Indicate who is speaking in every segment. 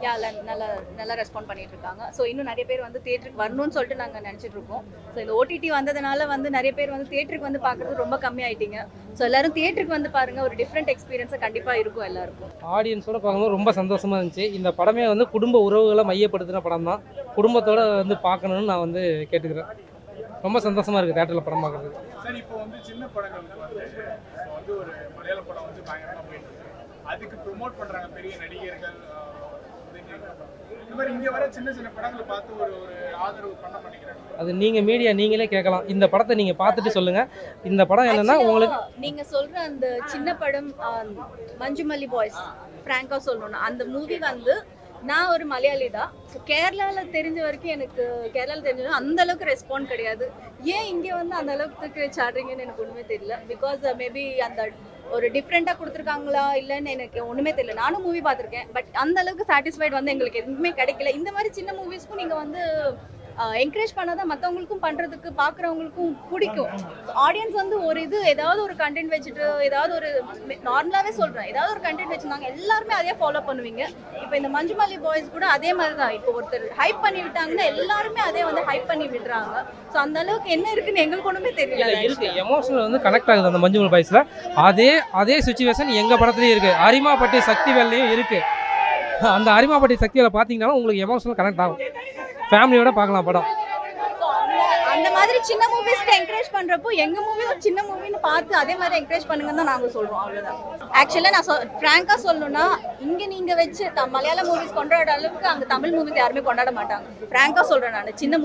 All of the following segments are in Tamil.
Speaker 1: யா நல்லா நல்லா ரெஸ்பாண்ட் பண்ணிட்டு இருக்காங்க. ஸோ இன்னும் நிறைய பேர் வந்து தியேட்டருக்கு வரணும்னு சொல்லிட்டு நாங்கள் நினச்சிட்டு இருக்கோம். ஸோ இந்த ஓடிடி வந்ததுனால வந்து நிறைய பேர் வந்து தியேட்டருக்கு வந்து பார்க்குறது ரொம்ப கம்மியாயிட்டீங்க. ஸோ எல்லாரும் தியேட்டருக்கு வந்து பாருங்க, ஒரு டிஃப்ரெண்ட் எக்ஸ்பீரியன்ஸாக கண்டிப்பாக இருக்கும் எல்லாருக்கும்.
Speaker 2: ஆடியன்ஸோட பார்க்கும்போது ரொம்ப சந்தோஷமாக இருந்துச்சு. இந்த படமே வந்து குடும்ப உறவுகளை மையப்படுத்தின படம் தான். குடும்பத்தோடு வந்து பார்க்கணுன்னு நான் வந்து கேட்டுக்கிறேன். ரொம்ப சந்தோஷமாக இருக்குது தேட்டரில் படம் பார்க்குறதுக்கு.
Speaker 3: சார் இப்போ வந்து சின்ன படங்களுக்கு வந்து ஒரு மலையாள படம் வந்து பயங்கரமாக போயிட்டு இருக்கு. அதுக்கு ப்ரொமோட் பண்ணுறாங்க பெரிய நடிகர்கள். இந்த மாதிரி இங்கே வர சின்ன சின்ன படங்களை பார்த்து ஒரு ஆதரவு பண்ண மாட்டேங்கிறாங்க.
Speaker 2: அது நீங்கள் மீடியா நீங்களே கேட்கலாம். இந்த படத்தை நீங்கள் பார்த்துட்டு சொல்லுங்கள். இந்த படம் என்னென்னா உங்களுக்கு
Speaker 1: நீங்கள் சொல்கிற அந்த சின்ன படம் மஞ்சுமல்லி பாய்ஸ் ஃப்ராங்காக சொல்லணும்னா அந்த மூவி வந்து நான் ஒரு மலையாளி தான். ஸோ கேரளாவில் தெரிஞ்ச வரைக்கும் எனக்கு கேரளாவில் தெரிஞ்ச அந்த அளவுக்கு ரெஸ்பாண்ட் கிடையாது. ஏன் இங்கே வந்து அந்த அளவுக்கு சாடுறீங்கன்னு எனக்கு ஒன்றுமே தெரியல. பிகாஸ் மேபி அந்த ஒரு டிஃப்ரெண்ட்டாக கொடுத்துருக்காங்களா இல்லைன்னு எனக்கு ஒன்றுமே தெரியல. நானும் மூவி பார்த்துருக்கேன், பட் அந்த அளவுக்கு சாட்டிஸ்ஃபைட் வந்து எங்களுக்கு எதுவுமே கிடைக்கல. இந்த மாதிரி சின்ன மூவிஸ்க்கும் நீங்கள் வந்து என்கரேஜ் பண்ணாதான் மற்றவங்களுக்கும் பண்ணுறதுக்கு பார்க்குறவங்களுக்கும் பிடிக்கும். ஆடியன்ஸ் வந்து ஒரு ஏதாவது ஒரு கண்டென்ட் வச்சுட்டு ஏதாவது ஒரு நார்மலாகவே சொல்கிறேன், ஏதாவது ஒரு கண்டென்ட் வச்சுருந்தாங்க எல்லாருமே அதே ஃபாலோ பண்ணுவீங்க. இப்போ இந்த மஞ்சுமல்லி பாய்ஸ் கூட அதே மாதிரி தான். இப்போ ஒருத்தர் ஹைப் பண்ணி விட்டாங்கன்னா எல்லாருமே அதே வந்து ஹைப் பண்ணி விடுறாங்க. ஸோ அந்த அளவுக்கு என்ன இருக்குன்னு எங்களுக்கு ஒன்றுமே தெரியல.
Speaker 2: இருக்குது எமோஷனல் வந்து கனெக்ட் ஆகுது அந்த மஞ்சுமல்லி பாய்ஸில். அதே சுச்சுவேஷன் எங்கள் படத்துலேயும் இருக்குது. அரிமாப்பட்டி சக்திவேல்லையும் இருக்குது. அந்த அரிமாப்பட்டி சக்திவேலை பார்த்தீங்கன்னா உங்களுக்கு எமோஷனல் கனெக்ட் ஆகும். ஃபேமிலியோட பார்க்கலாம் படம்.
Speaker 1: அந்த மாதிரி சின்ன மூவிஸ்க்கு என்கரேஜ் பண்ணுறப்போ எங்கள் மூவி ஒரு சின்ன மூவின்னு பார்த்து அதே மாதிரி என்கரேஜ் பண்ணுங்கன்னு தான் நாங்கள் சொல்கிறோம். அவ்வளோதான். ஆக்சுவலாக நான் ஃப்ராங்காக சொல்லணும்னா இங்கே நீங்கள் வச்சு மலையாள மூவிஸ் கொண்டாடுற அளவுக்கு அங்கே தமிழ் மூவிஸ் யாருமே கொண்டாட மாட்டாங்க. ஃப்ராங்காக சொல்கிறேன் நான். சின்ன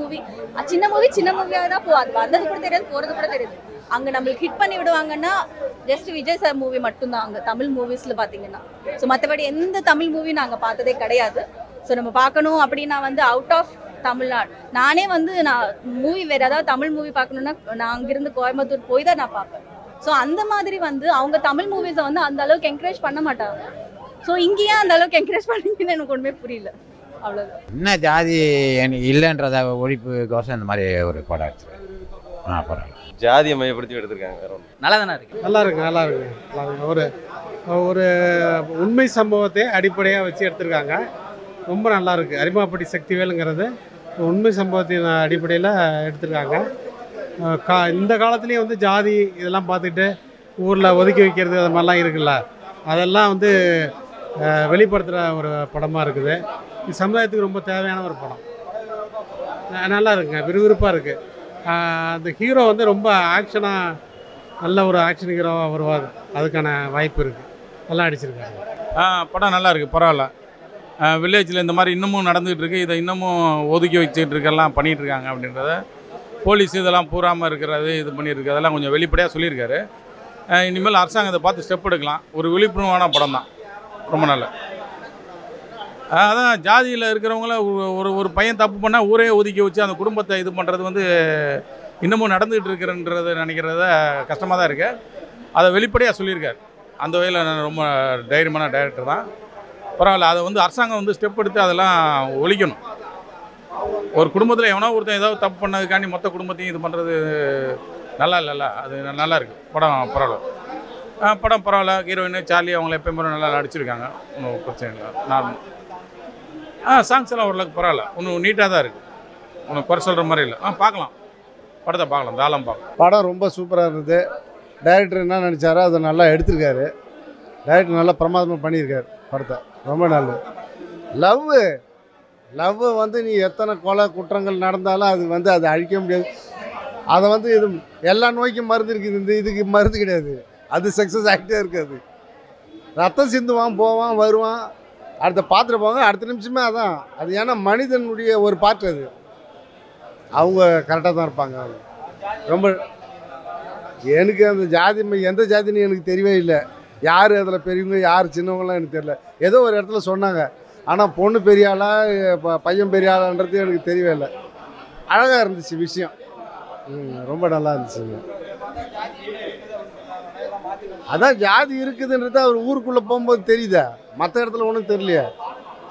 Speaker 1: மூவியாக தான் அது வந்தது கூட தெரியாது, போகிறது கூட தெரியாது. அங்கே நம்மளுக்கு ஹிட் பண்ணி விடுவாங்கன்னா ஜஸ்ட் விஜய் சார் மூவி மட்டும்தான் அங்கே தமிழ் மூவிஸில் பார்த்தீங்கன்னா. ஸோ மற்றபடி எந்த தமிழ் மூவி நாங்கள் பார்த்ததே கிடையாது. ஸோ நம்ம பார்க்கணும் அப்படின்னா வந்து அவுட் ஆஃப் தமிழ்நாடு நானே வந்து நான் மூவி வேறு ஏதாவது தமிழ் மூவி பார்க்கணுன்னா நான் அங்கிருந்து கோயம்புத்தூர் போய் தான் நான் பார்ப்பேன். ஸோ அந்த மாதிரி வந்து அவங்க தமிழ் மூவிஸை வந்து அந்த அளவுக்கு என்கரேஜ் பண்ண மாட்டாங்க. ஸோ இங்கேயே அந்த அளவுக்கு என்கரேஜ் பண்ணுறீங்கன்னு எனக்கு ஒன்றுமே புரியல. அவ்வளோதான்.
Speaker 4: என்ன ஜாதி இல்லைன்றத ஒழிப்புக்கோசம் இந்த மாதிரி ஒரு படம் எடுத்துருக்கேன். பரவாயில்ல.
Speaker 5: ஜாதியை மையப்படுத்தி எடுத்திருக்காங்க. வேற ஒன்று
Speaker 6: நல்லா தானே இருக்கு.
Speaker 7: நல்லா இருக்கு. ஒரு உண்மை சம்பவத்தை அடிப்படையாக வச்சு எடுத்திருக்காங்க. ரொம்ப நல்லா இருக்குது. அரிமாப்பட்டி சக்திவேலுங்கிறது உண்மை சம்பவத்தின் அடிப்படையில் எடுத்திருக்காங்க. இந்த காலத்துலேயும் வந்து ஜாதி இதெல்லாம் பார்த்துட்டு ஊரில் ஒதுக்கி வைக்கிறது அது மாதிரிலாம் இருக்குல்ல, அதெல்லாம் வந்து வெளிப்படுத்துகிற ஒரு படமாக இருக்குது. இது சமுதாயத்துக்கு ரொம்ப தேவையான ஒரு படம். நல்லா இருக்குங்க, விறுவிறுப்பாக இருக்குது. அந்த ஹீரோ வந்து ரொம்ப ஆக்ஷனாக நல்ல ஒரு ஆக்ஷன் ஹீரோவாக வருவார். அதுக்கான வாய்ப்பு இருக்குது. நல்லா அடிச்சிருக்காங்க.
Speaker 3: படம் நல்லா இருக்குது, பரவாயில்ல. வில்லேஜில் இந்த மாதிரி இன்னமும் நடந்துகிட்டு இருக்குது. இதை இன்னமும் ஒதுக்கி வச்சுட்டு இருக்கெல்லாம் பண்ணிகிட்டு இருக்காங்க அப்படின்றத போலீஸ் இதெல்லாம் பூராமல் இருக்கிறது இது பண்ணியிருக்கு. அதெல்லாம் கொஞ்சம் வெளிப்படையாக சொல்லியிருக்காரு. இனிமேல் அரசாங்கத்தை பார்த்து ஸ்டெப் எடுக்கலாம். ஒரு விழிப்புணர்வான படம் தான். ரொம்ப நல்ல. அதான் ஜாதியில் இருக்கிறவங்கள ஒரு பையன் தப்பு பண்ணால் ஊரே ஒதுக்கி வச்சு அந்த குடும்பத்தை இது பண்ணுறது வந்து இன்னமும் நடந்துகிட்டு இருக்கிறன்றது நினைக்கிறத கஷ்டமாக தான் இருக்குது. அதை வெளிப்படையாக சொல்லியிருக்காரு. அந்த வகையில் நான் ரொம்ப தைரியமான டைரக்டர் தான். பரவாயில்ல. அதை வந்து அரசாங்கம் வந்து ஸ்டெப் எடுத்து அதெல்லாம் ஒழிக்கணும். ஒரு குடும்பத்தில் எவனோ ஒருத்தன் ஏதாவது தப்பு பண்ணதுக்காண்டி மொத்த குடும்பத்தையும் இது பண்ணுறது நல்லா இல்லைல்ல. அது நல்லா இருக்குது. படம் பரவாயில்ல. படம் பரவாயில்ல. ஹீரோயின் சார்லி அவங்கள எப்பயும் நல்லா நடிச்சிருக்காங்க. ஒன்றும் பிரச்சனை இல்லை, நார்மல். சாங்ஸ் எல்லாம் ஓரளவுக்கு பரவாயில்ல. ஒன்றும் நீட்டாக தான் இருக்குது. ஒன்றும் குறை சொல்கிற மாதிரி இல்லை. பார்க்கலாம், படத்தை பார்க்கலாம், தாராளமாக பார்க்கலாம்.
Speaker 8: படம் ரொம்ப சூப்பராக இருந்தது. டைரக்டர் என்ன நினச்சாரோ அதை நல்லா எடுத்திருக்காரு. டைரக்டர் நல்லா பிரமாதமாக பண்ணியிருக்காரு படத்தை. ரொம்ப நல்லது. லவ் வந்து நீ எத்தனை கொலை குற்றங்கள் நடந்தாலும் அது வந்து அதை அழிக்க முடியாது. அதை வந்து இது எல்லா நோய்க்கும் மருந்து இருக்குது. இதுக்கு மருந்து கிடையாது. அது சக்ஸஸ் ஆகிட்டே இருக்காது. ரத்தம் சிந்துவான், போவான், வருவான், அடுத்த பார்த்துட்டு போவாங்க, அடுத்த நிமிஷமே அதான். அது ஏன்னா மனிதனுடைய ஒரு பார்ட். அது அவங்க கரெக்டாக தான் இருப்பாங்க. அவங்க ரொம்ப எனக்கு அந்த ஜாதி எந்த ஜாதின்னு எனக்கு தெரியவே இல்லை. யார் அதில் பெரியவங்க யார் சின்னவங்களாம் எனக்கு தெரியல. ஏதோ ஒரு இடத்துல சொன்னாங்க. ஆனால் பொண்ணு பெரிய ஆளா பையன் பெரிய ஆளான்றது எனக்கு தெரியவே இல்லை. அழகாக இருந்துச்சு விஷயம். ரொம்ப நல்லா இருந்துச்சுங்க. அதான் ஜாதி இருக்குதுன்றது அவர் ஊருக்குள்ளே போகும்போது தெரியுதா, மற்ற இடத்துல ஒன்றும் தெரியலையே.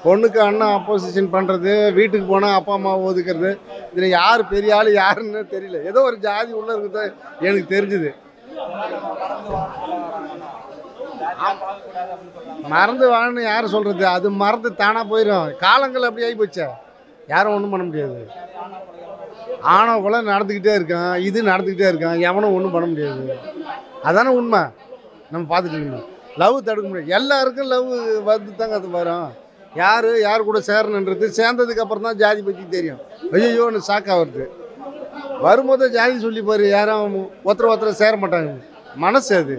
Speaker 8: பொண்ணுக்கு அண்ணன் அப்போசிஷன் பண்ணுறது, வீட்டுக்கு போனால் அப்பா அம்மா ஒதுக்கிறது, இதில் யார் பெரிய ஆள் யாருன்னு தெரியல. ஏதோ ஒரு ஜாதி உள்ளே இருக்குது எனக்கு தெரிஞ்சுது. மறந்து வாழன்னு யார் சொல்கிறது? அது மறந்து தானாக போயிடும். காலங்கள் அப்படி ஆகி போச்சே, யாரும் ஒன்றும் பண்ண முடியாது. ஆணவ கொலை நடந்துக்கிட்டே இருக்கான், இது நடந்துக்கிட்டே இருக்கான், எவனும் ஒன்றும் பண்ண முடியாது. அதானே உண்மை. நம்ம பார்த்துட்டு இருக்கணும். லவ் தடுக்க முடியாது. எல்லாருக்கும் லவ் வந்து தாங்க அது வரும். யார் கூட சேரணுன்றது சேர்ந்ததுக்கப்புறம் தான் ஜாதி பற்றி தெரியும். ஐயோன்னு ஷாக்காக வருது. வரும்போது ஜாதி சொல்லி பாரு, யாரும் ஒருத்தரை சேர மாட்டாங்க. மனசு அது.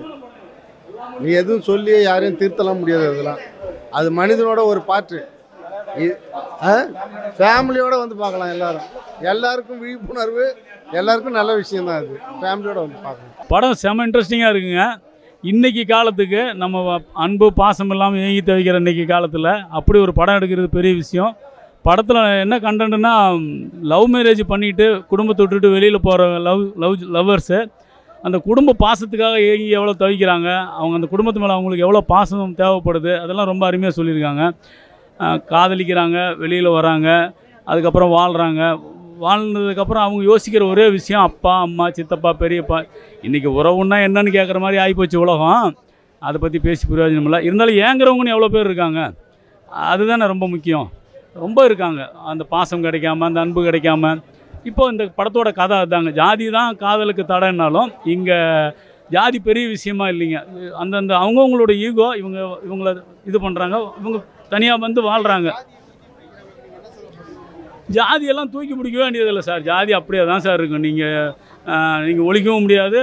Speaker 8: நீ எதுவும் சொல்லி யாரையும் திருத்தலாம் முடியாது. அதெல்லாம் அது மனிதனோட ஒரு பாட்டு. ஃபேமிலியோடு வந்து பார்க்கலாம். எல்லாருக்கும் விழிப்புணர்வு, எல்லாருக்கும் நல்ல விஷயந்தான் அது. ஃபேமிலியோடு வந்து பார்க்கலாம்.
Speaker 6: படம் செம்ம இன்ட்ரெஸ்டிங்காக இருக்குங்க. இன்றைக்கி காலத்துக்கு நம்ம அன்பு பாசம் இல்லாமல் ஏங்கி தவிக்கிற இன்றைக்கி காலத்தில் அப்படி ஒரு படம் எடுக்கிறது பெரிய விஷயம். படத்தில் என்ன கண்டென்ட்னா, லவ் மேரேஜ் பண்ணிவிட்டு குடும்பத்தை விட்டுட்டு வெளியில் போகிற லவ்வர்ஸு அந்த குடும்ப பாசத்துக்காக ஏங்கி எவ்வளோ தவிக்கிறாங்க, அவங்க அந்த குடும்பத்து மேலே அவங்களுக்கு எவ்வளோ பாசம் தேவைப்படுது, அதெல்லாம் ரொம்ப அருமையாக சொல்லியிருக்காங்க. காதலிக்கிறாங்க, வெளியில் வராங்க, அதுக்கப்புறம் வாழ்ந்ததுக்கப்புறம் அவங்க யோசிக்கிற ஒரே விஷயம் அப்பா அம்மா சித்தப்பா பெரியப்பா. இன்றைக்கி உறவுன்னா என்னன்னு கேட்குற மாதிரி ஆகிப்போச்சு உலகம். அதை பற்றி பேசி பிரயோஜனம் இல்லை. இருந்தாலும் ஏங்குறவங்கன்னு எவ்வளோ பேர் இருக்காங்க, அதுதானே ரொம்ப முக்கியம். ரொம்ப இருக்காங்க, அந்த பாசம் கிடைக்காம, அந்த அன்பு கிடைக்காம. இப்போ இந்த படத்தோட கதை அதுதாங்க. ஜாதி தான் காதலுக்கு தடைன்னாலும் இங்கே ஜாதி பெரிய விஷயமா இல்லைங்க. அந்தந்த அவங்கவுங்களோட ஈகோ இவங்கள இது பண்ணுறாங்க, இவங்க தனியாக வந்து வாழ்கிறாங்க. ஜாதியெல்லாம் தூக்கி பிடிக்க வேண்டியதில்லை சார். ஜாதி அப்படியே தான் சார் இருக்கும். நீங்கள் ஒழிக்கவும் முடியாது.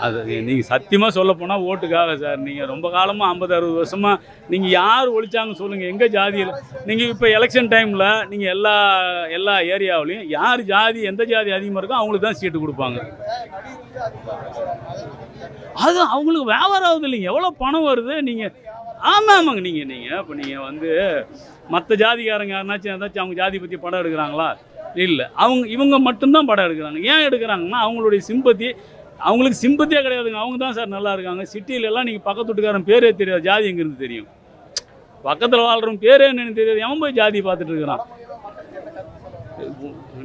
Speaker 6: அது நீங்கள் சத்தியமாக சொல்ல போனால் ஓட்டுக்காக சார். நீங்கள் ரொம்ப காலமாக 50-60 வருஷமாக நீங்கள் யார் ஒழிச்சாங்கன்னு சொல்லுங்கள். எங்கே ஜாதியில் நீங்கள் இப்போ எலெக்ஷன் டைமில் நீங்கள் எல்லா ஏரியாவிலையும் யார் ஜாதி எந்த ஜாதி அதிகமாக இருக்கோ அவங்களுக்கு தான் சீட்டு கொடுப்பாங்க. அது அவங்களுக்கு வியாபாரம் ஆகுது இல்லைங்க. எவ்வளோ பணம் வருது. நீங்கள் ஆமாங்க. நீங்கள் இப்போ நீங்கள் வந்து மற்ற ஜாதிக்காரங்க ஏதாச்சும் அவங்க ஜாதி பற்றி படம் எடுக்கிறாங்களா? இல்லை. இவங்க மட்டும்தான் படம் எடுக்கிறாங்க. ஏன் எடுக்கிறாங்கன்னா அவங்களுடைய சிம்பத்தி. அவங்களுக்கு சிம்பத்தியே கிடையாதுங்க. அவங்க தான் சார் நல்லா இருக்காங்க. சிட்டியிலலாம் நீங்கள் பக்கத்து வீட்டுக்காரன் பேரே தெரியாது, ஜாதி எங்கேருந்து தெரியும்? பக்கத்தில் வாழ்கிறவங்க பேரே என்னன்னு தெரியாது, எவன் போய் ஜாதி பார்த்துட்டு இருக்கிறான்?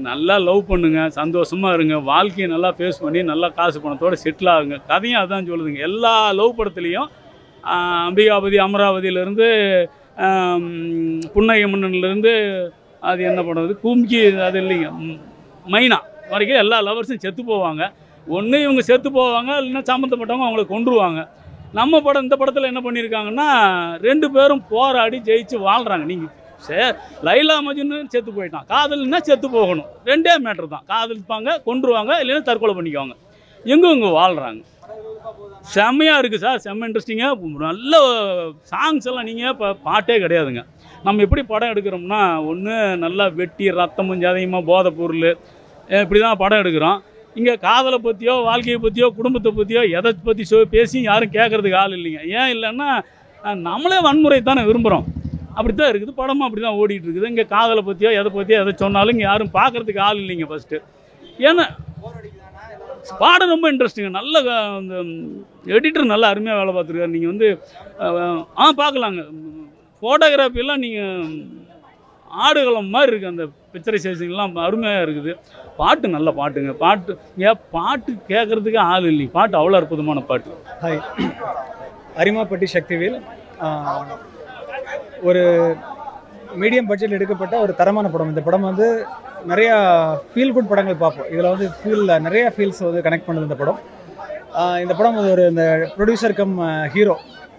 Speaker 6: நல்லா லவ் பண்ணுங்க, சந்தோஷமாக இருங்க, வாழ்க்கையை நல்லா ஃபேஸ் பண்ணி நல்லா காசு பணத்தோடு செட்டில் ஆகுங்க. கதையும் அதுதான் சொல்லுதுங்க. எல்லா லவ் படத்துலேயும் அம்பிகாபதி அமராவதியிலேருந்து புன்னகை மன்னன்லேருந்து அது என்ன பண்ணுறது கும்கி அது இல்லைங்க மைனா வரைக்கும் எல்லா லவர்ஸும் செத்து போவாங்க. ஒன்று இவங்க செத்து போவாங்க, இல்லைன்னா சம்மந்தப்பட்டவங்க அவங்கள கொண்டுருவாங்க. நம்ம படம் இந்த படத்தில் என்ன பண்ணியிருக்காங்கன்னா 2 பேரும் போராடி ஜெயிச்சு வாழ்கிறாங்க. நீங்கள் லைலா மஜ்னு செத்து போயிட்டான், காதல்னா செத்து போகணும், 2டே மேட்ரு தான். காதலிப்பாங்க, கொண்டுருவாங்க, இல்லைன்னா தற்கொலை பண்ணிக்குவாங்க. எங்கே வாழ்கிறாங்க. செம்மையாக இருக்குது சார். செம்ம இன்ட்ரெஸ்டிங்காக நல்ல சாங்ஸ் எல்லாம். நீங்கள் இப்போ பாட்டே கிடையாதுங்க. நம்ம எப்படி படம் எடுக்கிறோம்னா, ஒன்று நல்லா வெட்டி ரத்தமும் ஜதையுமா போதை பொருள் இப்படி தான் படம் எடுக்கிறோம். இங்கே காதலை பற்றியோ வாழ்க்கையை பற்றியோ குடும்பத்தை பற்றியோ எதை பற்றி பேசி யாரும் கேட்குறதுக்கு ஆள் இல்லைங்க. ஏன் இல்லைன்னா நம்மளே வன்முறை தானே விரும்புகிறோம். அப்படி தான் இருக்குது. படமும் அப்படி தான் ஓடிட்டு இருக்குது. இங்கே காதலை பற்றியோ எதை சொன்னாலும் இங்கே யாரும் பார்க்குறதுக்கு ஆள் இல்லைங்க ஃபஸ்ட்டு. ஏன்னா பாடம் ரொம்ப இன்ட்ரெஸ்டிங்க. நல்ல அந்த எடிட்டர் நல்லா அருமையாக வேலை பார்த்துருக்காரு. நீங்கள் வந்து பார்க்கலாங்க. ஃபோட்டோகிராஃபியெல்லாம் நீங்கள் ஆடுகளம் மாதிரி இருக்குது. அந்த பிக்சரைசேஷன்லாம் அருமையாக இருக்குது. பாட்டு நல்ல பாட்டுங்க. பாட்டு கேட்குறதுக்கு ஆள் இல்லைங்க. பாட்டு அவ்வளோ அற்புதமான பாட்டு.
Speaker 9: ஹாய், அரிமாப்பட்டி சக்திவேல். ஒரு மீடியம் பட்ஜெட்டில் எடுக்கப்பட்ட ஒரு தரமான படம். இந்த படம் வந்து நிறையா ஃபீல் குட் படங்கள் பார்ப்போம். இதில் வந்து நிறைய ஃபீல்ஸ் வந்து கனெக்ட் பண்ணுது இந்த படம். இந்த படம் இந்த ப்ரொடியூசர் கம் ஹீரோ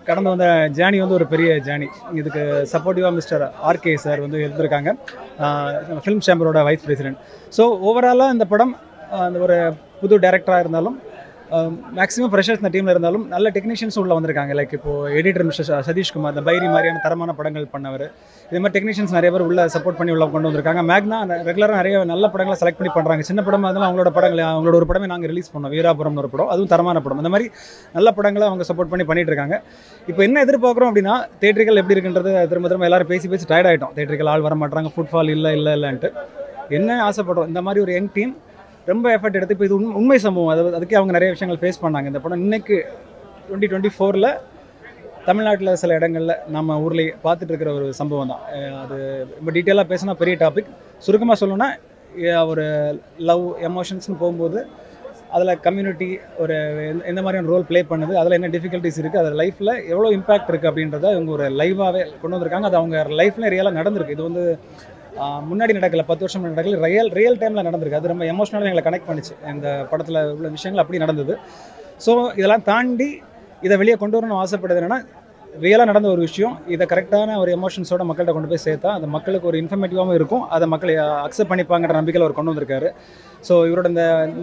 Speaker 9: கடந்து வந்த ஜேர்னி வந்து ஒரு பெரிய ஜேர்னி. இதுக்கு சப்போர்ட்டிவாக மிஸ்டர் ஆர்கே சார் வந்து இருந்திருக்காங்க, ஃபிலிம் சேம்பரோட வைஸ் பிரசிடென்ட். ஸோ ஓவராலாக இந்த படம் அந்த ஒரு புது டைரக்டராக இருந்தாலும் மேக்ஸிமம் ஃப்ரெஷர்ஸ் இந்த டீமில் இருந்தாலும் நல்ல டெக்னீஷியன்ஸ் உள்ளே வந்திருக்காங்க. லைக் இப்போது எடிட்டர் மிஸ்டர் சதீஷ்குமார், இந்த பைரி மாதிரியான தரமான படங்கள் பண்ணவர். இதே மாதிரி டெக்னீஷியன்ஸ் நிறைய பேர் உள்ள சப்போர்ட் பண்ணி உள்ள கொண்டு வந்திருக்காங்க. மேக்னா ரெகுலராக நிறைய நல்ல படங்களை செலக்ட் பண்ணி பண்ணுறாங்க. சின்ன படமாக இருந்தாலும் அவங்களோட படங்களை, அவங்களோட ஒரு படமே நாங்கள் ரிலீஸ் பண்ணோம், வீராபுரம்னு ஒரு படம். அதுவும் தரமான படம். அந்த மாதிரி நல்ல படங்களை அவங்க சப்போர்ட் பண்ணி பண்ணிட்டு இருக்காங்க. இப்போ என்ன எதிர்பார்க்குறோம் அப்படின்னா, தேட்டர்கள் எப்படி இருக்குன்றது திரும்ப எல்லாரும் பேசி டயர்ட் ஆகிட்டோம். தேட்டர்கள் ஆள் வர மாட்டாங்க, ஃபுட்ஃபால் இல்லைன்ட்டு. என்ன ஆசைப்படுறோம், இந்த மாதிரி ஒரு யங் டீம் ரொம்ப எஃபர்ட் எடுத்து இப்போ இது உண்மை சம்பவம். அதுக்கே அவங்க நிறைய விஷயங்கள் ஃபேஸ் பண்ணாங்க. இந்த படம் இன்னைக்கு 2024 தமிழ்நாட்டில் சில இடங்களில் நம்ம ஊர்லேயே பார்த்துட்டு இருக்கிற ஒரு சம்பவம் தான். அது ரொம்ப டீட்டெயிலாக பேசினா பெரிய டாபிக். சுருக்கமாக சொல்லணும்னா, ஒரு லவ் எமோஷன்ஸ்னு போகும்போது அதில் கம்யூனிட்டி ஒரு எந்த மாதிரியான ரோல் ப்ளே பண்ணுது, அதில் என்ன டிஃபிகல்ட்டிஸ் இருக்குது, அதில் லைஃப்பில் எவ்வளோ இம்பாக்ட் இருக்குது அப்படின்றத இவங்க ஒரு லைவாகவே கொண்டு வந்திருக்காங்க. அது அவங்க லைஃப்லேயே ரியலாக நடந்திருக்கு. இது வந்து முன்னாடி நடக்கல, 10 வருஷம் நடக்கல, ரியல் டைமில் நடந்திருக்கு. அது ரொம்ப எமோஷனலாக எங்களை கனெக்ட் பண்ணிச்சு. இந்த படத்தில் உள்ள விஷயங்கள் அப்படி நடந்தது. ஸோ இதெல்லாம் தாண்டி இதை வெளியே கொண்டு வரணும்னு ஆசைப்படுது என்னென்னா, ரியலாக நடந்த ஒரு விஷயம், இதை கரெக்டான ஒரு எமோஷன்ஸோட மக்கள்கிட்ட கொண்டு போய் சேர்த்தா அது மக்களுக்கு ஒரு இன்ஃபர்மேட்டிவாகவும் இருக்கும், அதை மக்கள் அக்செப்ட் பண்ணிப்பாங்கன்ற நம்பிக்கையில் அவர் கொண்டு வந்திருக்காரு. ஸோ இவரோட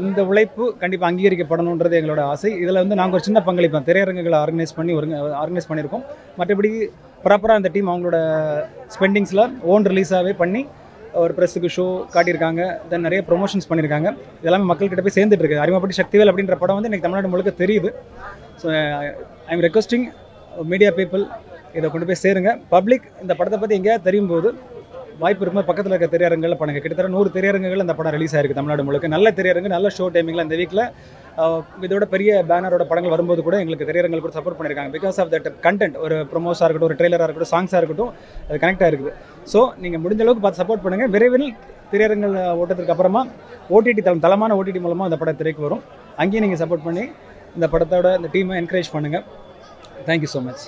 Speaker 9: இந்த உழைப்பு கண்டிப்பாக அங்கீகரிக்கப்படணுன்றது எங்களோட ஆசை. இதில் வந்து நாங்கள் ஒரு சின்ன பங்களிப்போம், திரையரங்குகளை ஆர்கனைஸ் பண்ணியிருக்கோம். மற்றபடி ப்ராப்பராக அந்த டீம் அவங்களோட ஸ்பெண்டிங்ஸில் ஓன் ரிலீஸாகவே பண்ணி ஒரு ப்ரெஸ்ஸுக்கு ஷோ காட்டியிருக்காங்க, தென் நிறைய ப்ரொமோஷன்ஸ் பண்ணியிருக்காங்க. இதெல்லாமே மக்கள்கிட்ட போய் சேர்ந்துட்டு இருக்குது. அரிமாப்பட்டி சக்திவேல் அப்படின்ற படம் வந்து இன்றைக்கி தமிழ்நாடு முழுக்க தெரியுது. So I am requesting media people, இதை கொண்டு போய் சேருங்க. பப்ளிக் இந்த படத்தை பற்றி எங்கேயாவது தெரியும் போது வாய்ப்பு இருக்கும்போது பக்கத்தில் இருக்க திரையரங்குகளில் பண்ணுங்கள். கிட்டத்தட்ட 100 திரையரங்குகள் இந்த படம் ரிலீஸ் ஆயிருக்கு தமிழ்நாடு முழுக்க. நல்ல திரையரங்கு, நல்ல ஷோ டைமிங்கில் இந்த வீக்கில் இதோட பெரிய பேனரோட படங்கள் வரும்போது கூட எங்களுக்கு திரையரங்குகள் கூட சப்போர்ட் பண்ணியிருக்காங்க. பிகாஸ் ஆஃப் தட் கண்டென்ட், ஒரு ப்ரொமோஸாக இருக்கட்டும், ஒரு ட்ரெய்லராக இருக்கட்டும், சாங்ஸாக இருக்கட்டும், அது கனெக்டாக இருக்குது. ஸோ நீங்கள் முடிஞ்ச அளவுக்கு பார்த்து சப்போர்ட் பண்ணுங்கள். விரைவில் திரையரங்குகள் ஓட்டத்துக்கு அப்புறமா ஓடிடி தளமான ஓடிடி மூலமாக இந்த படம் திரைக்கு வரும். அங்கேயும் நீங்கள் சப்போர்ட் பண்ணி இந்த படத்தோட இந்த டீமை என்கரேஜ் பண்ணுங்கள். Thank you so much.